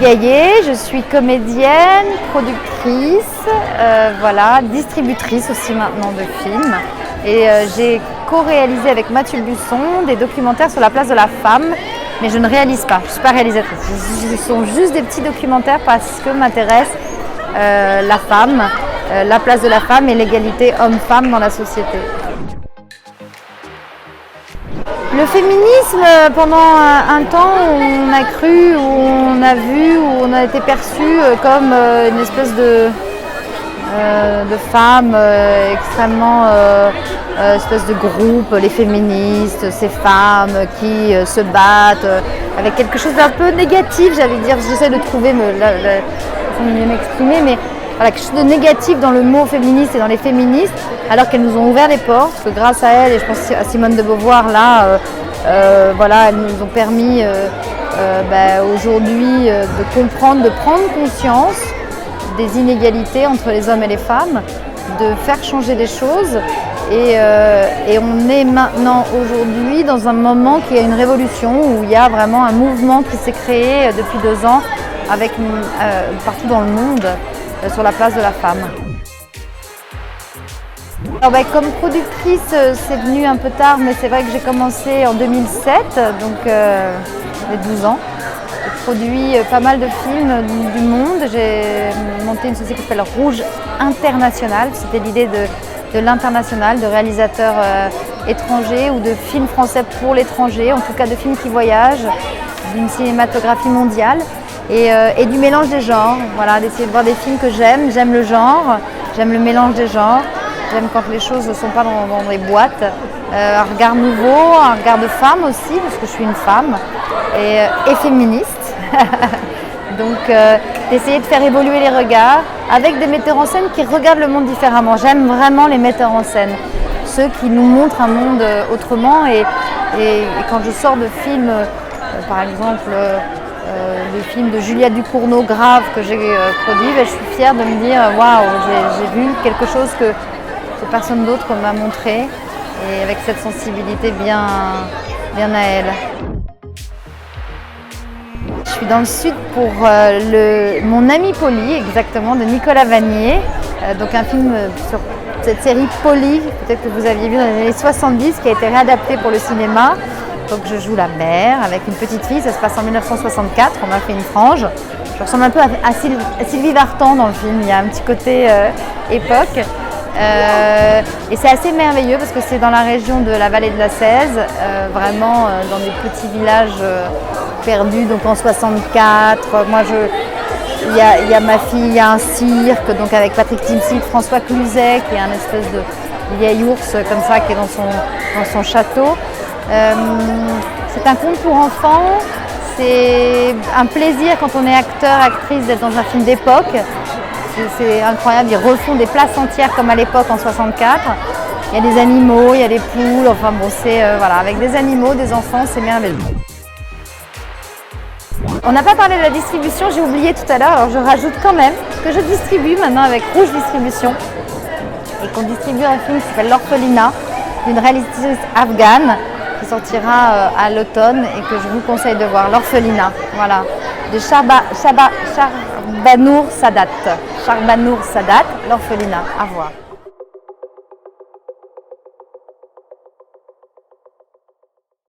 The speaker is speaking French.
Gaillet, je suis comédienne, productrice, voilà, distributrice aussi maintenant de films. Et j'ai co-réalisé avec Mathieu Busson des documentaires sur la place de la femme, mais je ne réalise pas, je ne suis pas réalisatrice. Ce sont juste des petits documentaires parce que m'intéresse la femme, la place de la femme et l'égalité homme-femme dans la société. Le féminisme, pendant un temps, on a cru, ou on a vu, ou on a été perçu comme une espèce de femmes extrêmement, espèce de groupe, les féministes, ces femmes qui se battent avec quelque chose d'un peu négatif, j'allais dire. J'essaie de trouver la façon de mieux m'exprimer, mais voilà, quelque chose de négatif dans le mot féministe et dans les féministes, alors qu'elles nous ont ouvert les portes, parce que grâce à elles, et je pense à Simone de Beauvoir, là, voilà, elles nous ont permis aujourd'hui de comprendre, de prendre conscience des inégalités entre les hommes et les femmes, de faire changer les choses. Et on est maintenant aujourd'hui dans un moment qui est une révolution, où il y a vraiment un mouvement qui s'est créé depuis 2 ans avec, partout dans le monde sur la place de la femme. Alors, comme productrice, c'est venu un peu tard, mais c'est vrai que j'ai commencé en 2007, donc j'ai 12 ans. J'ai produit pas mal de films du monde. J'ai monté une société qui s'appelle Rouge International. C'était l'idée de l'international, de réalisateurs étrangers ou de films français pour l'étranger, en tout cas de films qui voyagent, d'une cinématographie mondiale et du mélange des genres. Voilà, d'essayer de voir des films que j'aime. J'aime le genre, j'aime le mélange des genres. J'aime quand les choses ne sont pas dans des boîtes. Un regard nouveau, un regard de femme aussi, parce que je suis une femme et féministe. Donc d'essayer de faire évoluer les regards avec des metteurs en scène qui regardent le monde différemment. J'aime vraiment les metteurs en scène, ceux qui nous montrent un monde autrement. Et quand je sors de films, par exemple le film de Julia Ducournau, Grave, que j'ai produit, je suis fière de me dire waouh, j'ai vu quelque chose que personne d'autre m'a montré, et avec cette sensibilité bien à elle. Je suis dans le sud pour Mon ami Polly, exactement, de Nicolas Vanier. Donc un film sur cette série Polly, peut-être que vous aviez vu dans les années 70, qui a été réadapté pour le cinéma. Donc je joue la mère avec une petite fille, ça se passe en 1964, on m'a fait une frange. Je ressemble un peu à Sylvie Vartan dans le film, il y a un petit côté époque. Et c'est assez merveilleux parce que c'est dans la région de la vallée de la Cèze, vraiment dans des petits villages perdus, donc en 64. Moi, il y a ma fille, il y a un cirque, donc avec Patrick Timsit, François Cluzet, qui est un espèce de vieil ours comme ça, qui est dans son château. C'est un conte pour enfants, c'est un plaisir quand on est acteur, actrice, d'être dans un film d'époque. C'est incroyable, ils refont des places entières comme à l'époque en 64. Il y a des animaux, il y a des poules, enfin bon, c'est voilà, avec des animaux, des enfants, c'est merveilleux. On n'a pas parlé de la distribution, j'ai oublié tout à l'heure, alors je rajoute quand même que je distribue maintenant avec Rouge Distribution et qu'on distribue un film qui s'appelle L'Orphelinat, d'une réalisatrice afghane qui sortira à l'automne et que je vous conseille de voir. L'Orphelinat, voilà, de Shahbanour Sadat, L'Orphelinat, à voir.